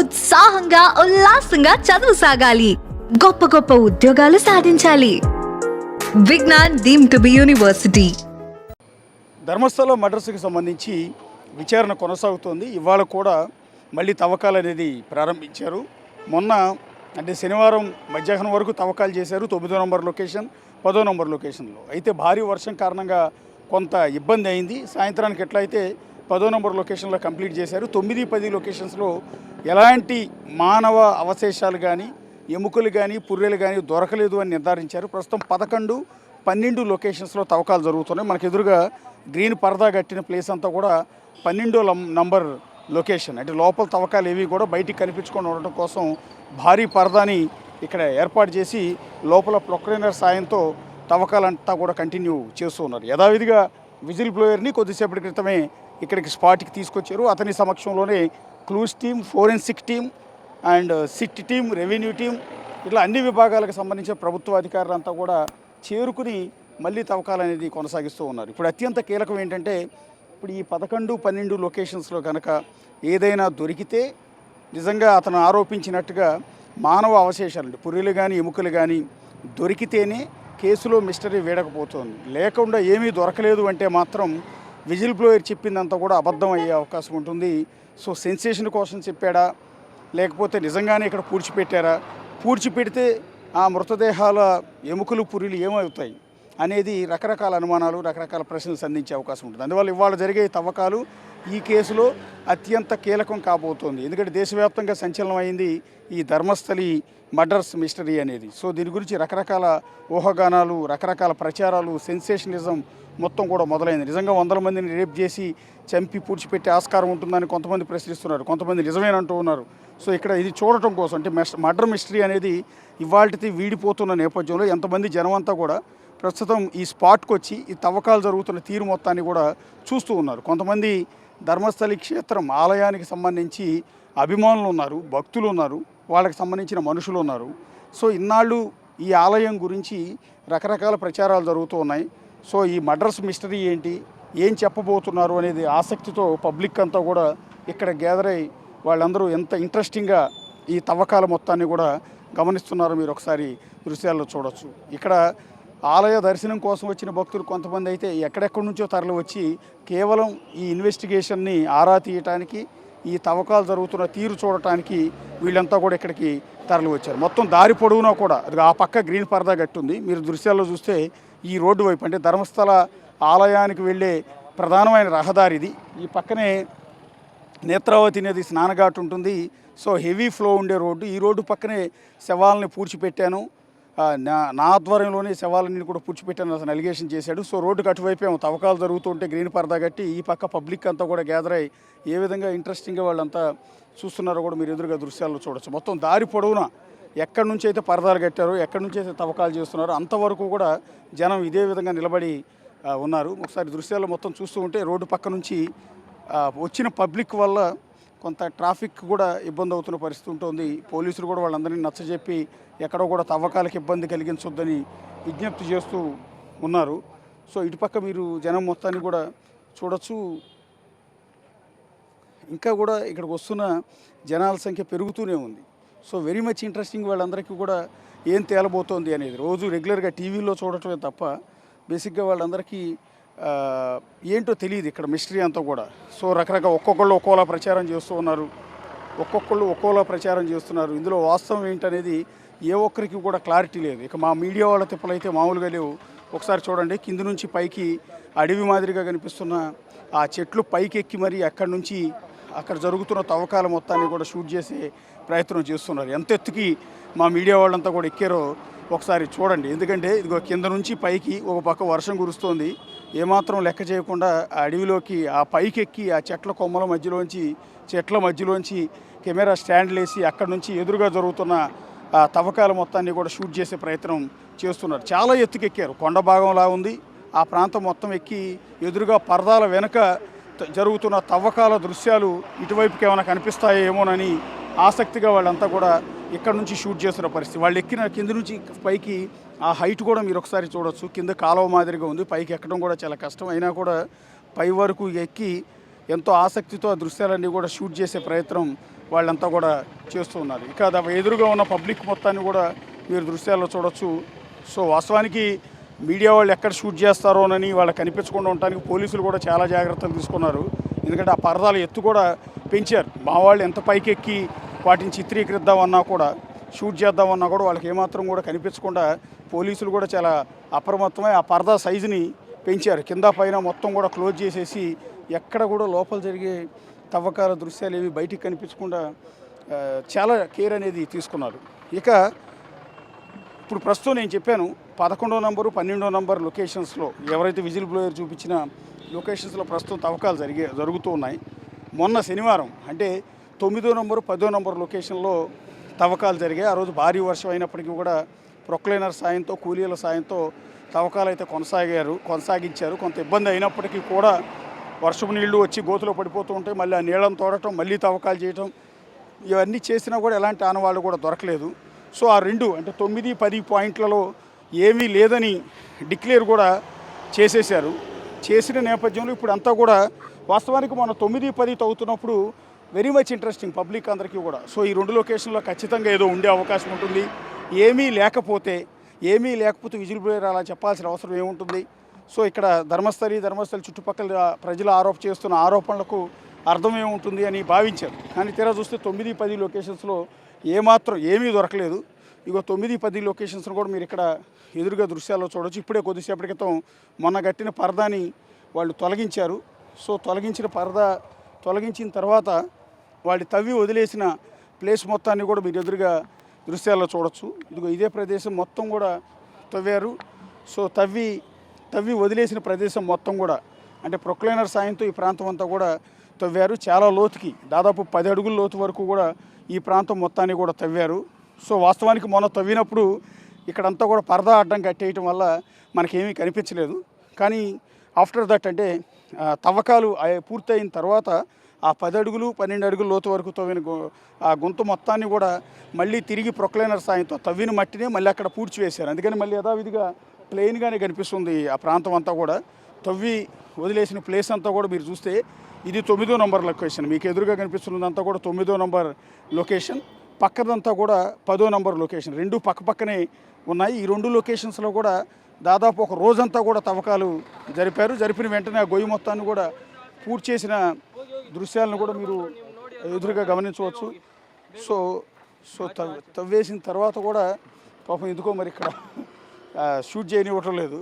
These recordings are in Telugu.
ఉత్సాహంగా ఉల్లాసంగా చదువు సాగాలి, గొప్ప గొప్ప ఉద్యోగాలు సాధించాలి. Vignan deemed to be university. Dharmasthala మర్డర్స్కి సంబంధించి విచారణ కొనసాగుతోంది. ఇవాళ కూడా మళ్ళీ తవ్వకాలు అనేది ప్రారంభించారు. మొన్న అంటే శనివారం మధ్యాహ్నం వరకు తవ్వకాలు చేశారు 9వ నంబర్ లొకేషన్, 10వ నంబర్ లొకేషన్లో. అయితే భారీ వర్షం కారణంగా కొంత ఇబ్బంది అయింది. సాయంత్రానికి ఎట్లయితే 10వ నంబర్ లొకేషన్లో కంప్లీట్ చేశారు. 9, 10 లొకేషన్స్లో ఎలాంటి మానవ అవశేషాలు కానీ, ఎముకలు కానీ, పుర్రెలు కానీ దొరకలేదు అని నిర్ధారించారు. ప్రస్తుతం 11, 12 లొకేషన్స్లో తవ్వకాలు జరుగుతున్నాయి. మనకు ఎదురుగా గ్రీన్ పరదా కట్టిన ప్లేస్ అంతా కూడా 12వ నంబర్ లొకేషన్. అంటే లోపల తవ్వకాలు ఏవి కూడా బయటికి కనిపించకుండా ఉండటం కోసం భారీ పరదాని ఇక్కడ ఏర్పాటు చేసి లోపల ప్రొక్లైనర్ సాయంతో తవ్వకాలంతా కూడా కంటిన్యూ చేస్తూ ఉన్నారు. యథావిధిగా విజిల్ బ్లోయర్ని కొద్దిసేపటి క్రితమే ఇక్కడికి స్పాట్కి తీసుకొచ్చారు. అతని సమక్షంలోనే clues team, forensic team and SIT team, revenue team, ఇట్లా అన్ని విభాగాలకు సంబంధించిన ప్రభుత్వ అధికారులంతా కూడా చేరుకుని మళ్ళీ తవ్వకాలు అనేది కొనసాగిస్తూ ఉన్నారు. ఇప్పుడు అత్యంత కీలకం ఏంటంటే ఇప్పుడు ఈ 11, 12 లొకేషన్స్లో కనుక ఏదైనా దొరికితే నిజంగా అతను ఆరోపించినట్టుగా మానవ అవశేషాలు పుర్రెలు కానీ, ఎముకలు కానీ దొరికితేనే కేసులో మిస్టరీ వీడకపోతుంది. లేకుండా ఏమీ దొరకలేదు అంటే మాత్రం విజిల్ బ్లోయర్ చెప్పిందంతా కూడా అబద్ధం అయ్యే అవకాశం ఉంటుంది. సో సెన్సేషన్ కోసం చెప్పాడా, లేకపోతే నిజంగానే ఇక్కడ పూడ్చిపెట్టారా, పూడ్చిపెడితే ఆ మృతదేహాల ఎముకలు, పుర్రెలు ఏమవుతాయి అనేది రకరకాల అనుమానాలు, రకరకాల ప్రశ్నలు సంధించే అవకాశం ఉంటుంది. అందువల్ల ఇవాళ జరిగే తవ్వకాలు ఈ కేసులో అత్యంత కీలకం కాబోతోంది. ఎందుకంటే దేశవ్యాప్తంగా సంచలనం అయింది ఈ ధర్మస్థలి మర్డర్స్ మిస్టరీ అనేది. సో దీని గురించి రకరకాల ఊహాగానాలు, రకరకాల ప్రచారాలు, సెన్సేషనిజం మొత్తం కూడా మొదలైంది. నిజంగా 100 మందిని రేప్ చేసి చంపి పూడ్చిపెట్టే ఆస్కారం ఉంటుందని కొంతమంది ప్రశ్నిస్తున్నారు, కొంతమంది నిజమేనంటూ ఉన్నారు. సో ఇక్కడ ఇది చూడటం కోసం అంటే మర్డర్ మిస్టరీ అనేది ఇవాళకి వీడిపోతున్న నేపథ్యంలో ఎంతమంది జనమంతా కూడా ప్రస్తుతం ఈ స్పాట్కి వచ్చి ఈ తవ్వకాలు జరుగుతున్న తీరు మొత్తాన్ని కూడా చూస్తూ ఉన్నారు. కొంతమంది ధర్మస్థలి క్షేత్రం ఆలయానికి సంబంధించి అభిమానులు ఉన్నారు, భక్తులు ఉన్నారు, వాళ్ళకి సంబంధించిన మనుషులు ఉన్నారు. సో ఇన్నాళ్ళు ఈ ఆలయం గురించి రకరకాల ప్రచారాలు జరుగుతూ ఉన్నాయి. సో ఈ మర్డర్స్ మిస్టరీ ఏంటి, ఏం చెప్పబోతున్నారు అనేది ఆసక్తితో పబ్లిక్ అంతా కూడా ఇక్కడ గ్యాదర్ అయ్యి వాళ్ళందరూ ఎంత ఇంట్రెస్టింగ్గా ఈ తవ్వకాల మొత్తాన్ని కూడా గమనిస్తున్నారో మీరు ఒకసారి దృశ్యాల్లో చూడొచ్చు. ఇక్కడ ఆలయ దర్శనం కోసం వచ్చిన భక్తులు కొంతమంది అయితే ఎక్కడెక్కడి నుంచో తరలి వచ్చి కేవలం ఈ ఇన్వెస్టిగేషన్ని ఆరా తీయటానికి, ఈ తవ్వకాలు జరుగుతున్న తీరు చూడటానికి వీళ్ళంతా కూడా ఇక్కడికి తరలి వచ్చారు. మొత్తం దారి పొడవునా కూడా అది ఆ పక్క గ్రీన్ పరదా కట్టుంది. మీరు దృశ్యాల్లో చూస్తే ఈ రోడ్డు వైపు అంటే ధర్మస్థల ఆలయానికి వెళ్ళే ప్రధానమైన రహదారి ఇది. ఈ పక్కనే నేత్రావతి నది స్నానఘాట్ ఉంటుంది. సో హెవీ ఫ్లో ఉండే రోడ్డు. ఈ రోడ్డు పక్కనే శవాలని పూడ్చిపెట్టాను, నా ఆధ్వర్యంలోనే శవాలన్నీ కూడా పూడ్చిపెట్టాను అతను అలిగేషన్ చేశాడు. సో రోడ్డుకు అటువైపే తవ్వకాలు జరుగుతుంటే గ్రీన్ పరదా కట్టి ఈ పక్క పబ్లిక్ అంతా కూడా గ్యాదర్ అయ్యి ఏ విధంగా ఇంట్రెస్టింగ్గా వాళ్ళంతా చూస్తున్నారో కూడా మీరు ఎదురుగా దృశ్యాల్లో చూడొచ్చు. మొత్తం దారి పొడవునా ఎక్కడి నుంచి అయితే పరదాలు కట్టారో, ఎక్కడి నుంచి అయితే తవ్వకాలు చేస్తున్నారో అంతవరకు కూడా జనం ఇదే విధంగా నిలబడి ఉన్నారు. ఒకసారి దృశ్యాల్లో మొత్తం చూస్తూ ఉంటే రోడ్డు పక్క నుంచి వచ్చిన పబ్లిక్ వల్ల కొంత ట్రాఫిక్ కూడా ఇబ్బంది అవుతున్న పరిస్థితి ఉంటుంది. పోలీసులు కూడా వాళ్ళందరినీ నచ్చజెప్పి ఎక్కడో కూడా తవ్వకాలకు ఇబ్బంది కలిగించొద్దని విజ్ఞప్తి చేస్తూ ఉన్నారు. సో ఇటుపక్క మీరు జనం మొత్తాన్ని కూడా చూడొచ్చు. ఇంకా కూడా ఇక్కడికి వస్తున్న జనాల సంఖ్య పెరుగుతూనే ఉంది. So very much interesting. వాళ్ళందరికీ కూడా ఏం తేలబోతోంది అనేది రోజు రెగ్యులర్గా టీవీలో చూడటమే తప్ప బేసిక్గా వాళ్ళందరికీ ఏంటో తెలియదు ఇక్కడ మిస్టరీ అంతా కూడా. సో రకరకాల ఒక్కొక్కళ్ళు ఒక్కోలా ప్రచారం చేస్తూ ఉన్నారు, ఒక్కొక్కళ్ళు ఒక్కోలా ప్రచారం చేస్తున్నారు. ఇందులో వాస్తవం ఏంటనేది ఏ ఒక్కరికి కూడా క్లారిటీ లేదు. ఇక మా మీడియా వాళ్ళ తిప్పలైతే మామూలుగా లేవు. ఒకసారి చూడండి, కింద నుంచి పైకి అడవి మాదిరిగా కనిపిస్తున్న ఆ చెట్లు పైకి ఎక్కి మరి అక్కడి నుంచి అక్కడ జరుగుతున్న తవ్వకాల మొత్తాన్ని కూడా షూట్ చేసే ప్రయత్నం చేస్తున్నారు. ఎంత ఎత్తుకి మా మీడియా వాళ్ళంతా కూడా ఎక్కారో ఒకసారి చూడండి. ఎందుకంటే ఇదిగో కింద నుంచి పైకి ఒక పక్క వర్షం కురుస్తోంది, ఏమాత్రం లెక్క చేయకుండా ఆ అడవిలోకి ఆ పైకి ఎక్కి ఆ చెట్ల కొమ్మల మధ్యలోంచి కెమెరా స్టాండ్లు వేసి అక్కడి నుంచి ఎదురుగా జరుగుతున్న ఆ తవ్వకాల మొత్తాన్ని కూడా షూట్ చేసే ప్రయత్నం చేస్తున్నారు. చాలా ఎత్తుకెక్కారు, కొండ భాగంలా ఉంది ఆ ప్రాంతం మొత్తం ఎక్కి ఎదురుగా పరదాల వెనుక జరుగుతున్న తవ్వకాల దృశ్యాలు ఇటువైపుకి ఏమైనా కనిపిస్తాయేమోనని ఆసక్తిగా వాళ్ళంతా కూడా ఇక్కడ నుంచి షూట్ చేస్తున్న పరిస్థితి. వాళ్ళు ఎక్కిన కింద నుంచి పైకి ఆ హైట్ కూడా మీరు ఒకసారి చూడొచ్చు. కింద కాలువ మాదిరిగా ఉంది, పైకి ఎక్కడం కూడా చాలా కష్టం. అయినా కూడా పై వరకు ఎక్కి ఎంతో ఆసక్తితో ఆ దృశ్యాలన్నీ కూడా షూట్ చేసే ప్రయత్నం వాళ్ళంతా కూడా చేస్తూ ఉన్నారు. ఇక ఎదురుగా ఉన్న పబ్లిక్ మొత్తాన్ని కూడా మీరు దృశ్యాల్లో చూడొచ్చు. సో వాస్తవానికి మీడియా వాళ్ళు ఎక్కడ షూట్ చేస్తారోనని వాళ్ళకి కనిపించకుండా ఉండడానికి పోలీసులు కూడా చాలా జాగ్రత్తలు తీసుకున్నారు. ఎందుకంటే ఆ పరదాల ఎత్తు కూడా పెంచారు. మా వాళ్ళు ఎంత పైకెక్కి వాటిని చిత్రీకరిద్దామన్నా కూడా, షూట్ చేద్దామన్నా కూడా వాళ్ళకి ఏమాత్రం కూడా కనిపించకుండా పోలీసులు కూడా చాలా అప్రమత్తమై ఆ పరదా సైజుని పెంచారు. కింద పైన మొత్తం కూడా క్లోజ్ చేసేసి ఎక్కడ కూడా లోపల జరిగే తవ్వకాల దృశ్యాలు ఏవి బయటికి కనిపించకుండా చాలా కేర్ అనేది తీసుకున్నారు. ఇక ఇప్పుడు ప్రస్తుతం నేను చెప్పాను 11వ నంబరు 12వ నంబర్ లొకేషన్స్లో ఎవరైతే విజిల్ బ్లోయర్ చూపించిన లొకేషన్స్లో ప్రస్తుతం తవ్వకాలు జరుగుతూ ఉన్నాయి. మొన్న శనివారం అంటే 9వ నంబరు 10వ నంబర్ లొకేషన్లో తవ్వకాలు జరిగాయి. ఆ రోజు భారీ వర్షం అయినప్పటికీ కూడా ప్రొక్లైనర్ సాయంతో, కూలీల సాయంతో తవ్వకాలు అయితే కొనసాగించారు. కొంత ఇబ్బంది అయినప్పటికీ కూడా వర్షపు నీళ్లు వచ్చి గోతులో పడిపోతూ ఉంటాయి. మళ్ళీ ఆ నీళ్ళను తోడటం, మళ్ళీ తవ్వకాలు చేయటం, ఇవన్నీ చేసినా కూడా ఎలాంటి ఆనవాళ్ళు కూడా దొరకలేదు. సో ఆ 2 అంటే 9, 10 పాయింట్లలో ఏమీ లేదని డిక్లేర్ కూడా చేసేశారు. చేసిన నేపథ్యంలో ఇప్పుడు అంతా కూడా వాస్తవానికి మన 9, 10 తవ్వుతున్నప్పుడు వెరీ మచ్ ఇంట్రెస్టింగ్ పబ్లిక్ అందరికీ కూడా. సో ఈ 2 లొకేషన్లో ఖచ్చితంగా ఏదో ఉండే అవకాశం ఉంటుంది. ఏమీ లేకపోతే విజిల్ బ్లోయర్ అలా చెప్పాల్సిన అవసరం ఏముంటుంది? సో ఇక్కడ ధర్మస్థలి చుట్టుపక్కల ప్రజలు చేస్తున్న ఆరోపణలకు అర్థం ఏముంటుంది అని భావించారు. కానీ తీరా చూస్తే 9, 10 లొకేషన్స్లో ఏమాత్రం ఏమీ దొరకలేదు. ఇగో 9, 10 లొకేషన్స్ను కూడా మీరు ఇక్కడ ఎదురుగా దృశ్యాల్లో చూడవచ్చు. ఇప్పుడే కొద్దిసేపటి క్రితం మొన్న కట్టిన పరదాని వాళ్ళు తొలగించారు. సో తొలగించిన తర్వాత వాళ్ళు తవ్వి వదిలేసిన ప్లేస్ మొత్తాన్ని కూడా మీరు ఎదురుగా దృశ్యాల్లో చూడవచ్చు. ఇదిగో ఇదే ప్రదేశం మొత్తం కూడా తవ్వారు. సో తవ్వి వదిలేసిన ప్రదేశం మొత్తం కూడా అంటే ప్రొక్లైనర్ సాయంతో ఈ ప్రాంతం అంతా కూడా తవ్వారు. చాలా లోతుకి దాదాపు 10 అడుగుల లోతు వరకు కూడా ఈ ప్రాంతం మొత్తాన్ని కూడా తవ్వారు. సో వాస్తవానికి మొన్న తవ్వినప్పుడు ఇక్కడంతా కూడా పరదా అడ్డం కట్టేయటం వల్ల మనకేమీ కనిపించలేదు. కానీ ఆఫ్టర్ దట్ అంటే తవ్వకాలు పూర్తయిన తర్వాత ఆ 10 అడుగులు 12 అడుగుల లోతు వరకు తవ్విన ఆ గుంత మొత్తాన్ని కూడా మళ్ళీ తిరిగి ప్రొక్లైనర్ సాయంతో తవ్విన మట్టినే మళ్ళీ అక్కడ పూడ్చివేశారు. అందుకని మళ్ళీ యథావిధిగా ప్లెయిన్గానే కనిపిస్తుంది ఆ ప్రాంతం అంతా కూడా. తవ్వి వదిలేసిన ప్లేస్ అంతా కూడా మీరు చూస్తే ఇది 9వ నంబర్ లొకేషన్. మీకు ఎదురుగా కనిపిస్తున్నదంతా కూడా 9వ నంబర్ లొకేషన్. పక్కదంతా కూడా 10వ నంబర్ లొకేషన్. 2 పక్కనే ఉన్నాయి. ఈ 2 లొకేషన్స్లో కూడా దాదాపు ఒక రోజంతా కూడా తవ్వకాలు జరిపిన వెంటనే ఆ గొయ్యి మొత్తాన్ని కూడా పూర్తి చేసిన దృశ్యాలను కూడా మీరు ఎదురుగా గమనించవచ్చు. సో తవ్వేసిన తర్వాత కూడా పాపం ఎందుకో మరి ఇక్కడ షూట్ చేయనివ్వటం లేదు.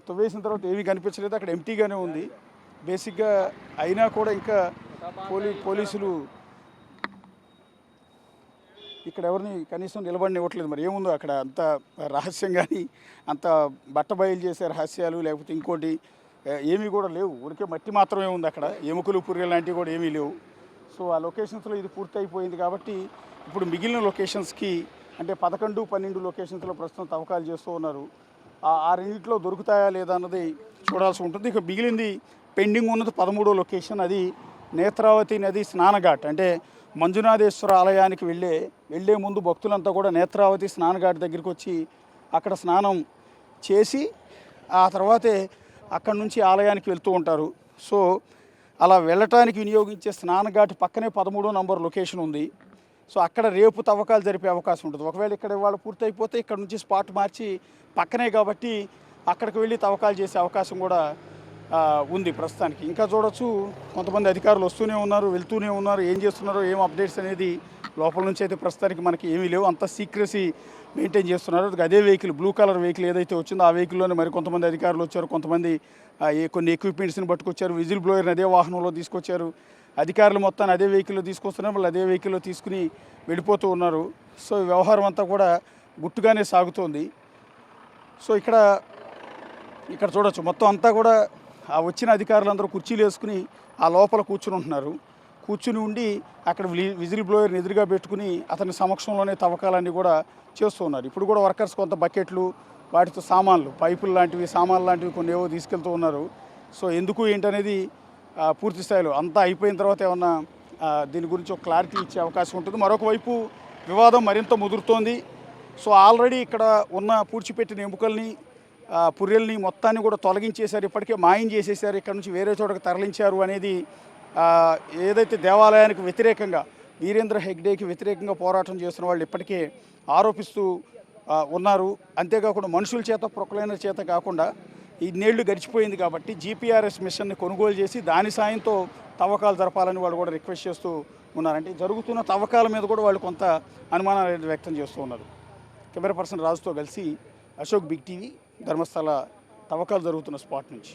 తవ్వేసిన తర్వాత ఏమీ కనిపించలేదు, అక్కడ ఎంటీగానే ఉంది బేసిక్గా. అయినా కూడా ఇంకా పోలీసులు ఇక్కడ ఎవరిని కనీసం నిలబడినివ్వట్లేదు. మరి ఏముందో అక్కడ అంత రహస్యం కానీ అంత బట్టబయలు చేసే రహస్యాలు లేకపోతే ఇంకోటి ఏమీ కూడా లేవు. ఉడికే మట్టి మాత్రమే ఉంది అక్కడ. ఎముకలు పుర్రెలు లాంటివి కూడా ఏమీ లేవు. సో ఆ లొకేషన్స్లో ఇది పూర్తి అయిపోయింది కాబట్టి ఇప్పుడు మిగిలిన లొకేషన్స్కి అంటే 11, 12 లొకేషన్స్లో ప్రస్తుతం తవ్వకాలు చేస్తూ ఉన్నారు. ఆ రెండింటిలో దొరుకుతాయా లేదా అన్నది చూడాల్సి ఉంటుంది. ఇక మిగిలింది పెండింగ్ ఉన్నది 13వ లొకేషన్. అది నేత్రావతి నది స్నానఘాట్. అంటే మంజునాథేశ్వర ఆలయానికి వెళ్ళే ముందు భక్తులంతా కూడా నేత్రావతి స్నానఘాట్ దగ్గరికి వచ్చి అక్కడ స్నానం చేసి ఆ తర్వాతే అక్కడి నుంచి ఆలయానికి వెళ్తూ ఉంటారు. సో అలా వెళ్ళటానికి వినియోగించే స్నానఘాట్ పక్కనే 13వ నంబర్ లొకేషన్ ఉంది. సో అక్కడ రేపు తవ్వకాలు జరిపే అవకాశం ఉంటుంది. ఒకవేళ ఇక్కడ వాళ్ళు పూర్తయిపోతే ఇక్కడ నుంచి స్పాట్ మార్చి పక్కనే కాబట్టి అక్కడికి వెళ్ళి తవ్వకాలు చేసే అవకాశం కూడా ఉంది ప్రస్తుతానికి. ఇంకా చూడొచ్చు కొంతమంది అధికారులు వస్తూనే ఉన్నారు, వెళ్తూనే ఉన్నారు. ఏం చేస్తున్నారో ఏం అప్డేట్స్ అనేది లోపల నుంచి అయితే ప్రస్తుతానికి మనకి ఏమీ లేవు. అంత సీక్రసీ మెయింటైన్ చేస్తున్నారు. అదే వెహికల్, బ్లూ కలర్ వెహికల్ ఏదైతే వచ్చిందో ఆ వెహికల్లోనే మరి కొంతమంది అధికారులు వచ్చారు, కొంతమంది కొన్ని ఎక్విప్మెంట్స్ని పట్టుకొచ్చారు, విజిల్ బ్లోయర్ని అదే వాహనంలో తీసుకొచ్చారు. అధికారులు మొత్తాన్ని అదే వెహికల్లో తీసుకొస్తున్నారు, మళ్ళీ అదే వెహికల్లో తీసుకుని వెళ్ళిపోతూ ఉన్నారు. సో ఈ వ్యవహారం అంతా కూడా గుట్టుగానే సాగుతోంది. సో ఇక్కడ చూడొచ్చు మొత్తం అంతా కూడా ఆ వచ్చిన అధికారులందరూ కుర్చీలు వేసుకుని ఆ లోపల కూర్చుని ఉండి అక్కడ విజిల్ బ్లోయర్ని ఎదురుగా పెట్టుకుని అతని సమక్షంలోనే తవ్వకాలన్నీ కూడా చేస్తూ ఉన్నారు. ఇప్పుడు కూడా వర్కర్స్ కొంత బకెట్లు వాటితో సామాన్లు, పైపులు లాంటివి, సామాన్లు లాంటివి కొన్ని ఏవో తీసుకెళ్తూ ఉన్నారు. సో ఎందుకు ఏంటనేది పూర్తి స్థాయిలో అంతా అయిపోయిన తర్వాత ఏమన్నా దీని గురించి ఒక క్లారిటీ ఇచ్చే అవకాశం ఉంటుంది. మరొక వైపు వివాదం మరింత ముదురుతోంది. సో ఆల్రెడీ ఇక్కడ ఉన్న పూడ్చిపెట్టిన ఎముకల్ని, పుర్రెల్ని మొత్తాన్ని కూడా తొలగించేశారు, ఇప్పటికే మాయం చేసేసారు, ఇక్కడ నుంచి వేరే చోటకి తరలించారు అనేది ఏదైతే దేవాలయానికి వ్యతిరేకంగా వీరేంద్ర హెగ్డేకి వ్యతిరేకంగా పోరాటం చేస్తున్న వాళ్ళు ఇప్పటికే ఆరోపిస్తూ ఉన్నారు. అంతేకాకుండా మనుషుల చేత ప్రొక్లైనర్ చేత కాకుండా ఇన్నేళ్లు గడిచిపోయింది కాబట్టి జీపీఆర్ఎస్ మిషన్ని కొనుగోలు చేసి దాని సాయంతో తవ్వకాలు జరపాలని వాళ్ళు కూడా రిక్వెస్ట్ చేస్తూ ఉన్నారంటే జరుగుతున్న తవ్వకాల మీద కూడా వాళ్ళు కొంత అనుమానాలు వ్యక్తం చేస్తూ ఉన్నారు. కెమెరా పర్సన్ రాజుతో కలిసి అశోక్, బిగ్ టీవీ, ధర్మస్థల తవ్వకాలు జరుగుతున్న స్పాట్ నుంచి.